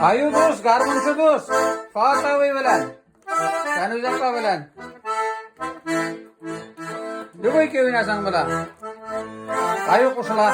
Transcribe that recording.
Ayudus, garmunsudus. Fatawi bilen. Kanujappa bilen. Dubai ki oynasan bula. Ayu kusula.